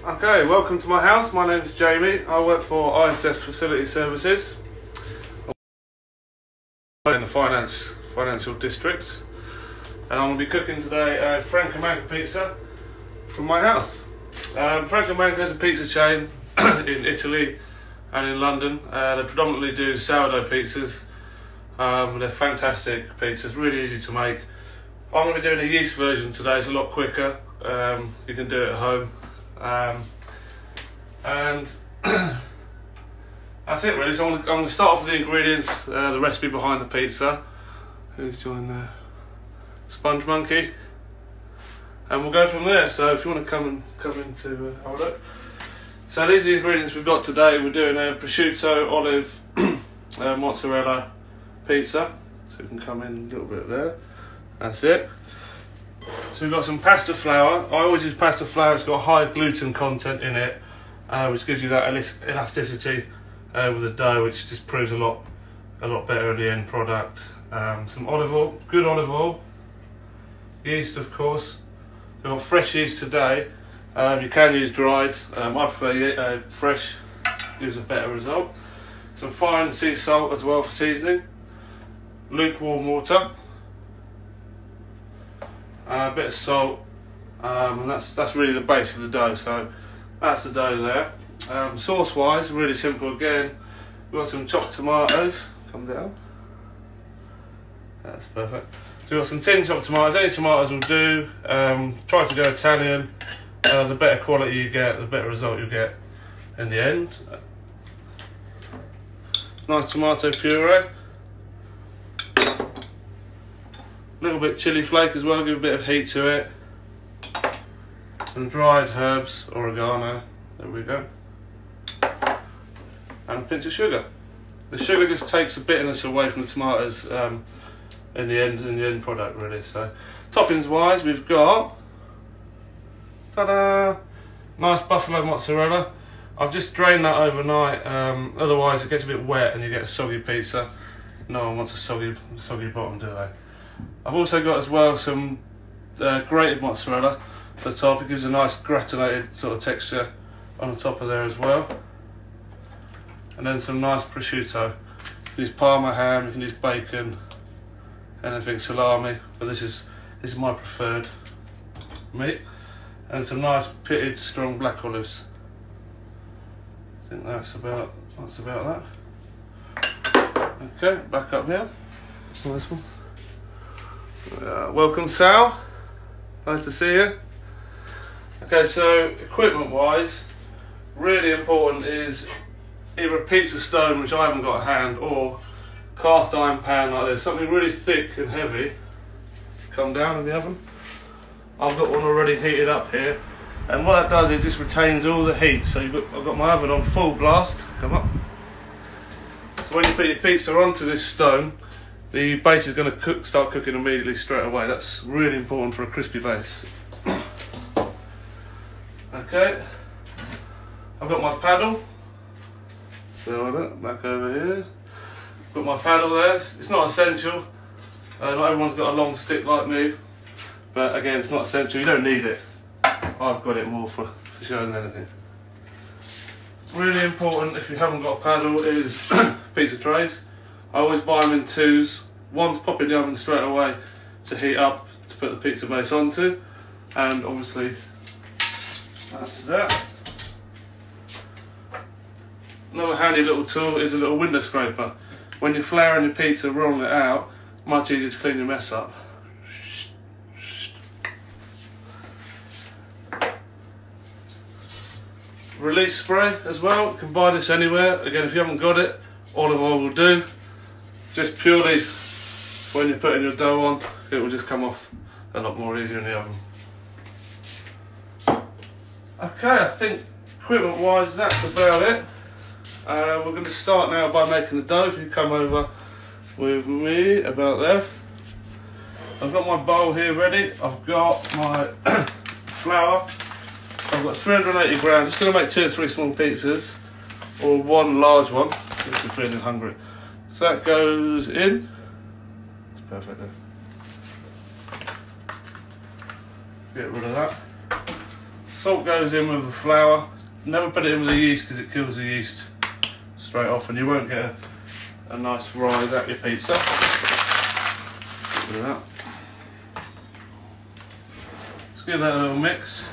Okay, welcome to my house. My name's Jamie. I work for ISS Facility Services in the financial district, and I'm going to be cooking today a Franco Manca pizza from my house. Franco Manca is a pizza chain in Italy and in London. They predominantly do sourdough pizzas. They're fantastic pizzas, really easy to make. I'm going to be doing a yeast version today. It's a lot quicker. You can do it at home. And that's it really. So I'm going to start off with the ingredients, the recipe behind the pizza. Who's joined there? Sponge Monkey. And we'll go from there. So if you want to come into have a look. So these are the ingredients we've got today. We're doing a prosciutto, olive, mozzarella pizza. So you can come in a little bit there. That's it. So we've got some pasta flour. I always use pasta flour. It's got high gluten content in it, which gives you that elasticity with the dough, which just proves a lot better in the end product. Some olive oil, good olive oil. Yeast, of course. We've got fresh yeast today. You can use dried. I prefer fresh. Gives a better result. Some fine sea salt as well for seasoning. Lukewarm water. A bit of salt, and that's really the base of the dough. So that's the dough there. Sauce wise, really simple again. We've got some chopped tomatoes. Come down. That's perfect. So we've got some tin chopped tomatoes. Any tomatoes will do. Try to go Italian. The better quality you get, the better result you get in the end. Nice tomato puree. A little bit chili flake as well, give a bit of heat to it. Some dried herbs, oregano, there we go. And a pinch of sugar. The sugar just takes the bitterness away from the tomatoes in the end product really. So toppings wise, we've got, ta-da, nice buffalo mozzarella. I've just drained that overnight, otherwise it gets a bit wet and you get a soggy pizza. No one wants a soggy bottom, do they? I've also got as well some grated mozzarella at the top. It gives a nice gratinated sort of texture on the top of there as well. And then some nice prosciutto. You can use Parma ham, you can use bacon, anything, salami, but this is my preferred meat. And some nice pitted strong black olives. I think that's about that. Okay, back up here. Nice one. Welcome Sal, nice to see you. Okay, so equipment wise, really important is either a pizza stone, which I haven't got at hand, or cast iron pan like this, something really thick and heavy. Come down in the oven. I've got one already heated up here, and what that does is it just retains all the heat. So I've got my oven on full blast. Come up. So when you put your pizza onto this stone, the base is going to start cooking immediately straight away. That's really important for a crispy base. Okay, I've got my paddle. So back over here. Got my paddle there. It's not essential. Not everyone's got a long stick like me, but again, it's not essential. You don't need it. I've got it more for showing than anything. Really important if you haven't got a paddle is pizza trays. I always buy them in twos. One's pop in the oven straight away to heat up to put the pizza base onto, and obviously that's that. Another handy little tool is a little window scraper. When you're flouring your pizza, rolling it out, much easier to clean your mess up. Release spray as well. You can buy this anywhere. Again, if you haven't got it, olive oil will do. Just purely when you're putting your dough on, it will just come off a lot more easier in the oven. Okay, I think equipment wise that's about it. We're going to start now by making the dough. If you come over with me about there. I've got my bowl here ready. I've got my flour. I've got 380 grams. Just going to make 2 or 3 small pizzas, or one large one if you're feeling hungry. So that goes in. It's perfect there. Get rid of that. Salt goes in with the flour. Never put it in with the yeast because it kills the yeast straight off, and you won't get a nice rise at your pizza. Do that. Let's give that a little mix.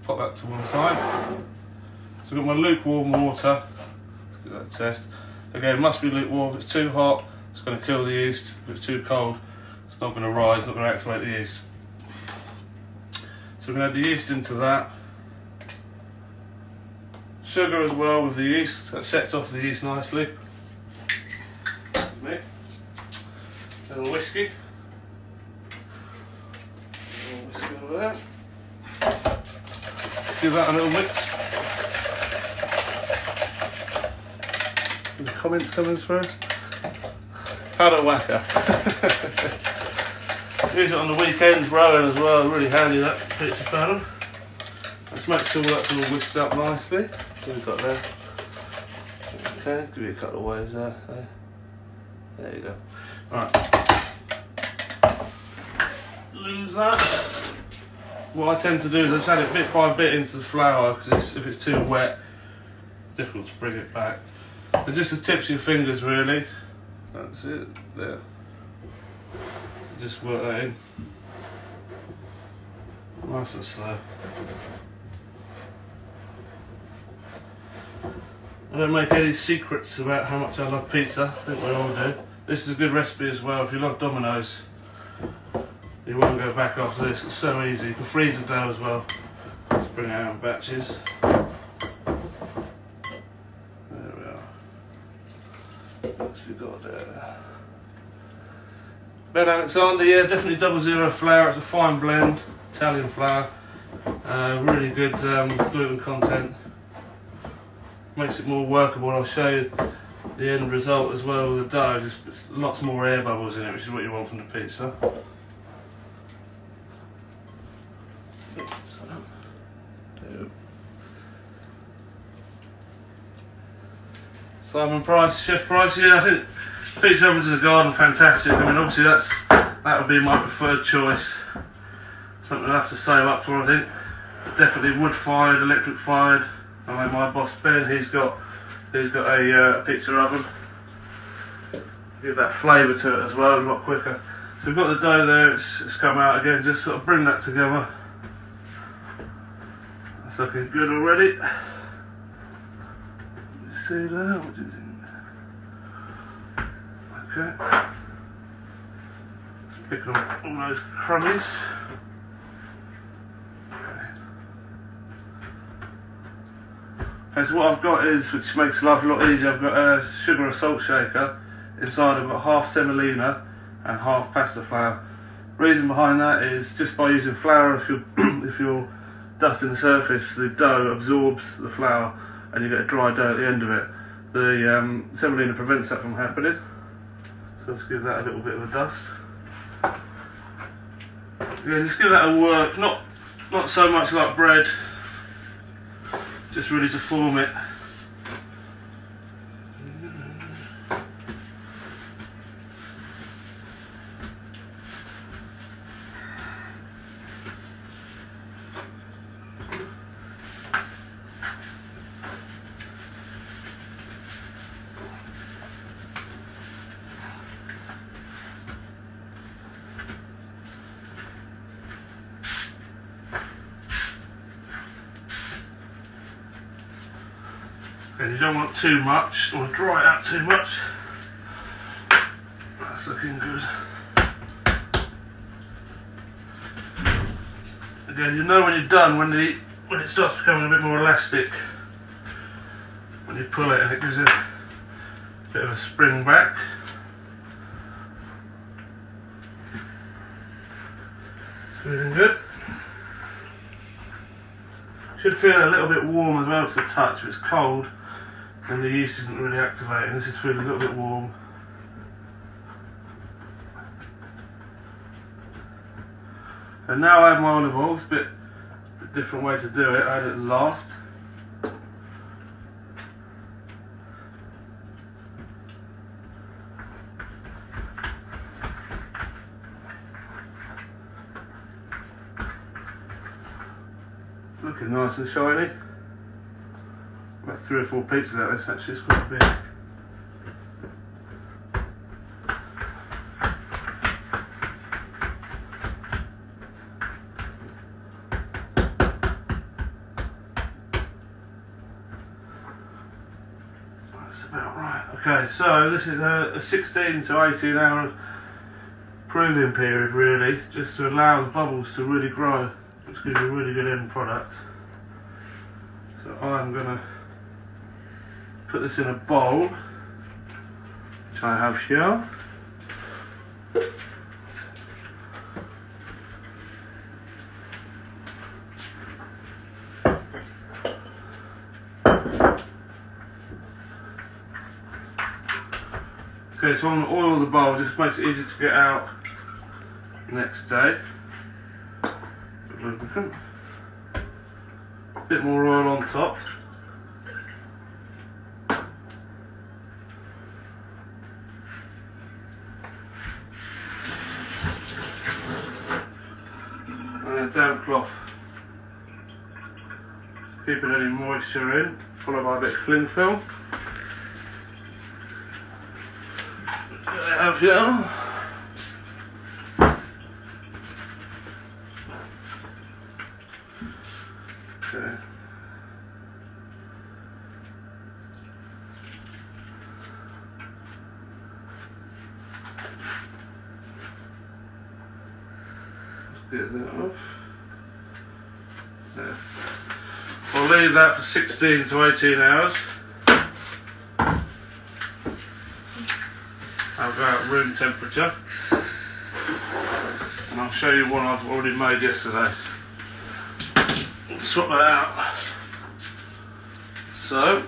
Pop that to one side. So I've got my lukewarm water. Let's give that a test. Again, it must be lukewarm. If it's too hot, it's going to kill the yeast. If it's too cold, it's not going to rise, it's not going to activate the yeast. So we're going to add the yeast into that. Sugar as well with the yeast, that sets off the yeast nicely. A little whiskey. Over there. Give that a little mix. Any comments coming through? Powder whacker. Use it on the weekends rowing as well, really handy that pizza powder. Let's make sure that's all whisked up nicely. So we've got there. Okay, give you a couple of waves there. There you go. Alright. Lose that. What I tend to do is I just add it bit by bit into the flour because if it's too wet, it's difficult to bring it back. And just the tips of your fingers really. That's it, there. Just work that in. Nice and slow. I don't make any secrets about how much I love pizza. I think we all do. This is a good recipe as well if you love Domino's. You won't go back after this, it's so easy. You can freeze the dough as well. Just bring it out in batches. There we are. What's we got there? Ben Alexander, yeah, definitely 00 flour. It's a fine blend, Italian flour. Really good gluten content. Makes it more workable. I'll show you the end result as well with the dough. Just lots more air bubbles in it, which is what you want from the pizza. Simon Price, Chef Price, yeah, I think pizza ovens in the garden are fantastic. I mean, obviously that would be my preferred choice. Something I have to save up for, I think. Definitely wood fired, electric fired. I know my boss Ben, he's got a pizza oven. Give that flavour to it as well, a lot quicker. So we've got the dough there, it's come out again. Just sort of bring that together. That's looking good already. See there, what do you think? Okay. Just picking up all those crummies. Okay, so what I've got is, which makes life a lot easier, I've got a sugar and salt shaker. Inside I've got half semolina and half pasta flour. Reason behind that is just by using flour, if you're dusting the surface, the dough absorbs the flour and you get a dry dough at the end of it. The semolina prevents that from happening. So let's give that a little bit of a dust. Yeah, just give that a work, not so much like bread, just really to form it. And you don't want too much, or dry it out too much. That's looking good. Again, you know when you're done when it starts becoming a bit more elastic. When you pull it and it gives it a bit of a spring back. It's feeling good. Should feel a little bit warm as well to the touch. If it's cold, then the yeast isn't really activating. This is feeling a little bit warm. And now I add my olive oil. It's a bit different way to do it. I add it last. looking nice and shiny. About 3 or 4 pizzas out of this actually, it's quite big. That's about right. Okay, so this is a 16 to 18 hour proving period really, just to allow the bubbles to really grow, which gives you a really good end product. So I'm going to put this in a bowl, which I have here. Okay, so I'm going to oil the bowl, just makes it easy to get out next day. Lubricant. A bit more oil on top. And a damp cloth. Keeping any moisture in, followed by a bit of cling film. Have here. Okay. Let's get that off. There. I'll leave that for 16 to 18 hours. I'll go at room temperature, and I'll show you one I've already made yesterday. Swap that out. So,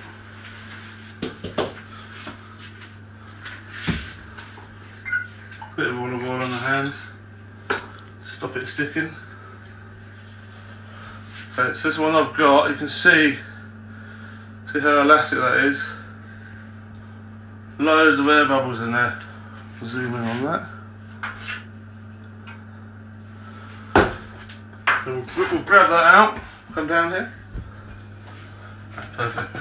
bit of olive oil on the hands, stop it sticking. Okay, so this one I've got, you can see how elastic that is. Loads of air bubbles in there. I'll zoom in on that. So we'll grab that out, come down here. Perfect.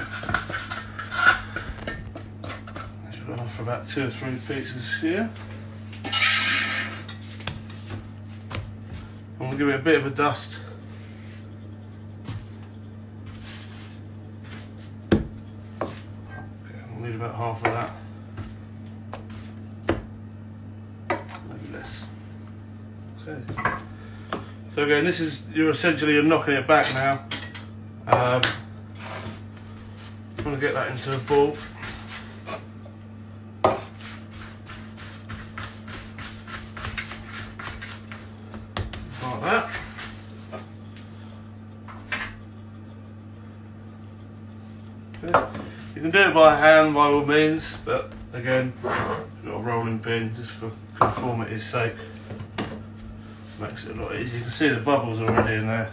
Let's run off for about 2 or 3 pieces here. I'm going to give it a bit of a dust. Okay, I'll need about half of that. Okay. So again, this is you're knocking it back now. I'm going to get that into a ball. Like that. Okay. You can do it by hand by all means, but again, you've got a rolling pin just for conformity's sake. Makes it a lot easier. You can see the bubbles already in there,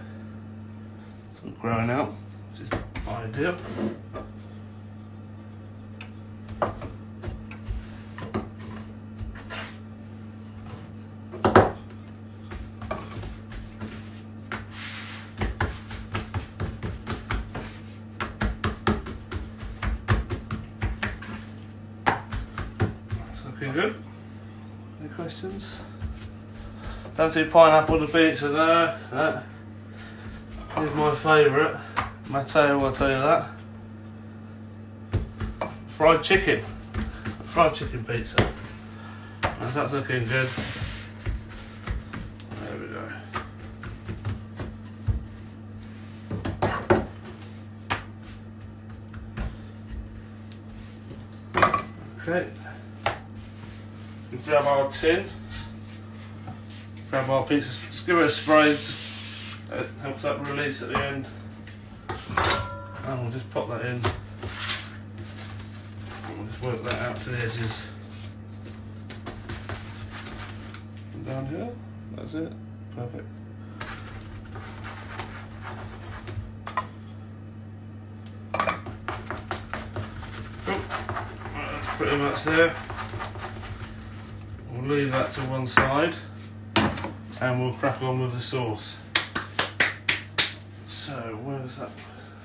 sort of growing out, which is ideal. It's looking good. Any questions? Don't see pineapple on the pizza there. Here's my favourite. Matteo, I'll tell you that. Fried chicken. Fried chicken pizza. That's looking good. There we go. Okay. We grab our tin. Grab our pizzas, just give it a spray, it helps that release at the end, and we'll just pop that in, and we'll just work that out to the edges, and down here, that's it, perfect. Cool. Right, that's pretty much there. We'll leave that to one side. And we'll crack on with the sauce. So, So, where's that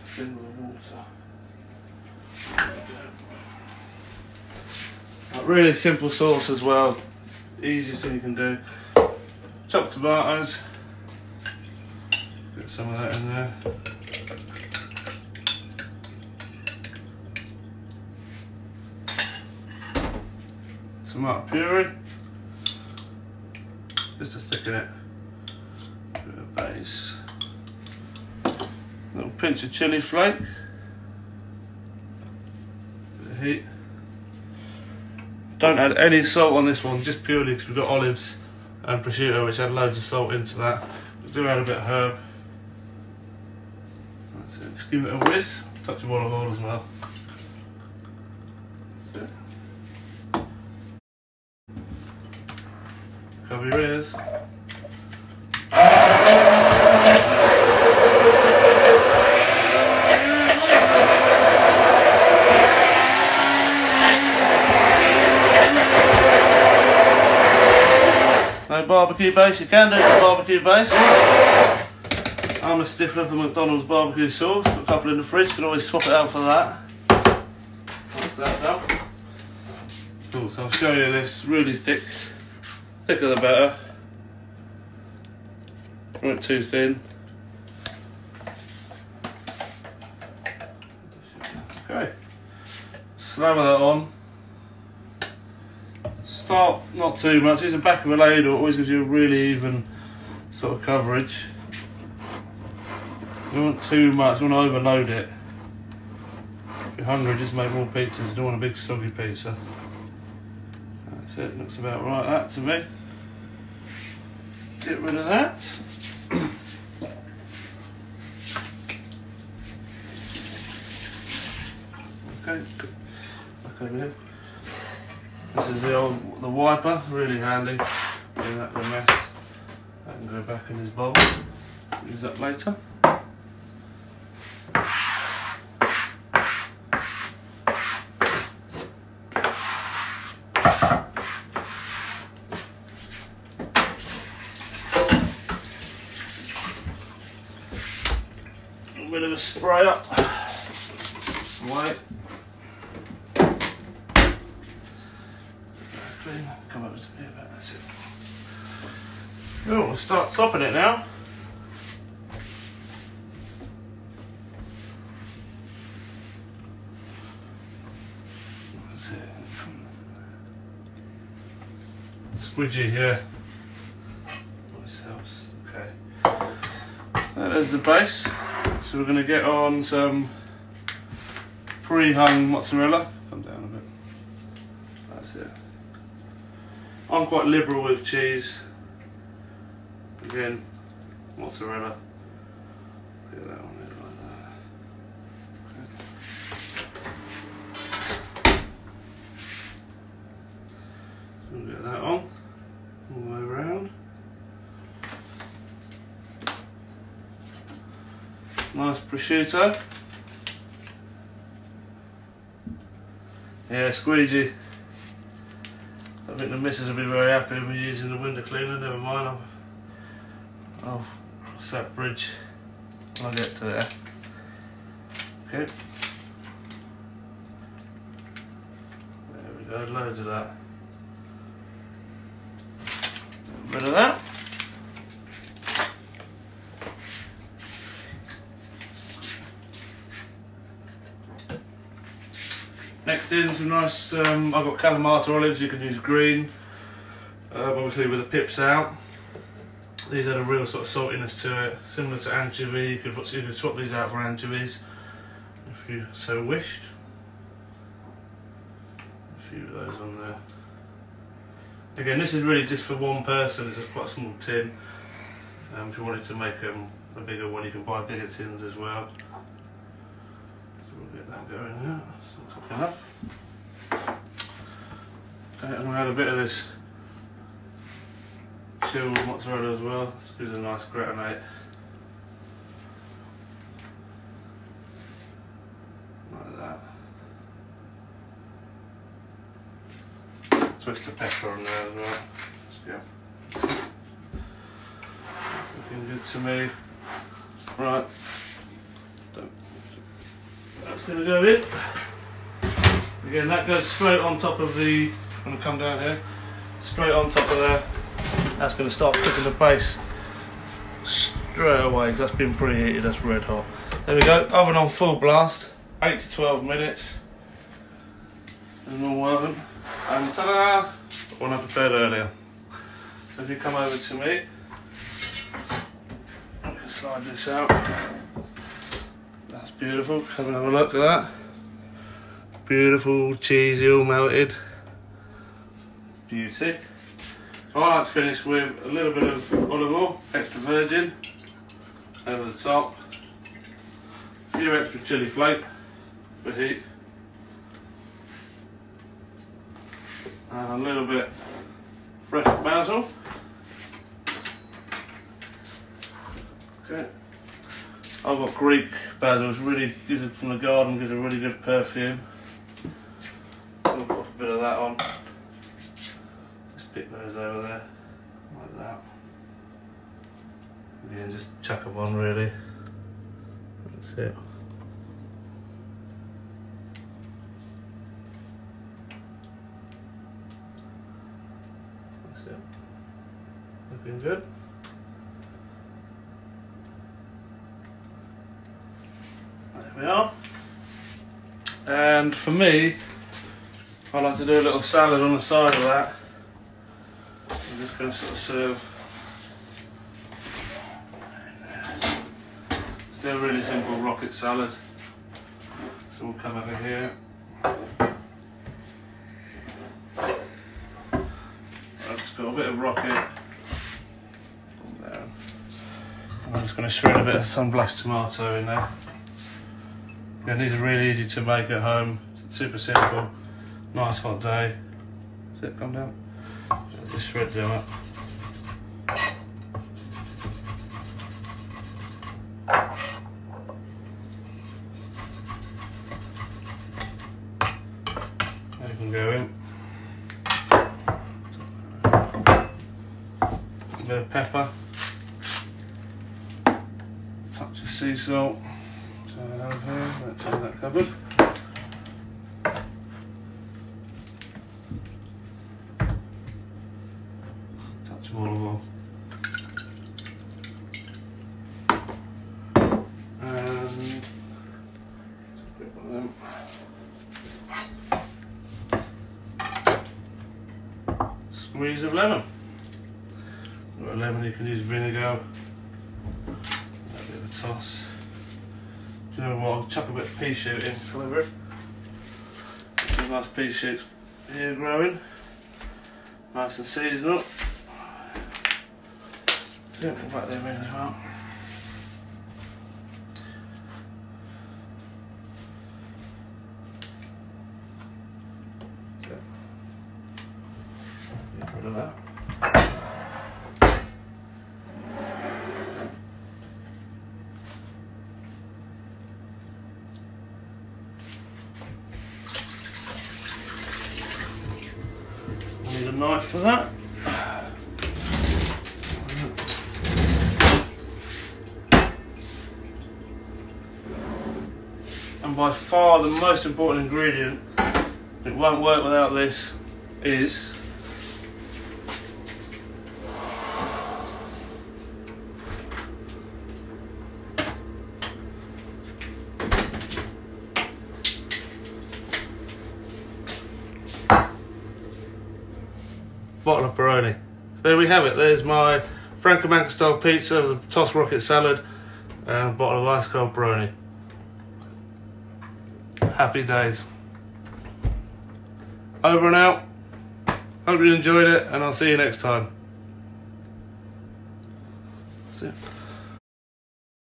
thing with the water? There we go. Really simple sauce as well. Easiest thing you can do. Chopped tomatoes. Get some of that in there. Tomato puree. Just to thicken it. Bit of base. Little pinch of chilli flake. Bit of heat. Don't add any salt on this one, just purely because we've got olives and prosciutto, which add loads of salt into that. But do add a bit of herb. That's it. Just give it a whiz. Touch of olive oil as well. Cover your ears. No barbecue base, you can do it with barbecue base. I'm a stiffler for McDonald's barbecue sauce, got a couple in the fridge, can always swap it out for that. That's that done. Cool, so I'll show you this really thick. Thicker the better. Not too thin. Okay. Slammer that on. Start not too much. Use the back of a ladle. It always gives you a really even sort of coverage. You don't want too much. You don't want to overload it. If you're hungry, just make more pizzas. You don't want a big soggy pizza. That's it. Looks about right. That to me. Get rid of that. Okay, back over here. This is the wiper, really handy. Doing that for a mess. That can go back in his bowl. Use that later. A bit of a spray up. White. Come over to me about that's it. Oh, we'll start topping it now. That's it. Squidgy here. This helps. Okay. There's the base. So we're going to get on some pre-hung mozzarella. Come down a bit. That's it. I'm quite liberal with cheese. Again, mozzarella. Get that on there like that. Okay. So we'll get that on all the way around. Nice prosciutto. Yeah, squeegee. I think the missus will be very happy with me using the window cleaner, never mind. I'll cross that bridge when I get to there. Okay. There we go, loads of that. A bit of that. Next in some nice, I've got Kalamata olives, you can use green, obviously with the pips out. These add a real sort of saltiness to it, similar to anchovy. You could swap these out for anchovies if you so wished. A few of those on there. Again, this is really just for one person, it's quite a small tin. If you wanted to make a bigger one, you can buy bigger tins as well. We'll get that going now. So that's enough. Okay, I'm going to add a bit of this chilled mozzarella as well. This gives a nice gratinate. Like that. Twist the pepper on there as well. Yeah. Looking good to me. Right. going to go in. Again, that goes straight on top of the, I'm going to come down here, straight on top of there. That's going to start cooking the base straight away, because that's been preheated, that's red hot. There we go, oven on full blast, 8 to 12 minutes. In a normal oven. And ta-da! One I prepared earlier. So if you come over to me, I can slide this out. That's beautiful, come and have a look at that. Beautiful, cheesy, all melted. Beauty. So I like to finish with a little bit of olive oil, extra virgin, over the top. A few extra chilli flake for heat. And a little bit fresh basil. Okay. I've got Greek basil, it's really gives it from the garden, gives a really good perfume. I'll put a bit of that on. Just pick those over there, like that. Again, just chuck them on really. That's it. That's it. Looking good. There we are. And for me, I like to do a little salad on the side of that. I'm just going to sort of serve. Still a really simple rocket salad. So we'll come over here. That's got a bit of rocket. Down. I'm just going to shred a bit of sun-blashed tomato in there. And these are really easy to make at home. Super simple. Nice hot day. That's it, come down. Just shred them up. There you can go in. A bit of pepper. Touch of sea salt. Turn it over here. Let's have that covered. Touch of olive oil. And a bit of them. Squeeze of lemon. Got a lemon, you can use vinegar. A bit of a toss. Do you know what? I'll chuck a bit of pea shoot in over it. Some nice pea shoots here growing. Nice and seasoned up. Yeah, put back there in as well. Get rid of that. Need a knife for that. And by far the most important ingredient, it won't work without this, is bottle of Peroni. So there we have it. There's my Franco Manca style pizza with a tossed rocket salad and a bottle of ice cold Peroni. Happy days. Over and out. Hope you enjoyed it, and I'll see you next time. That's it.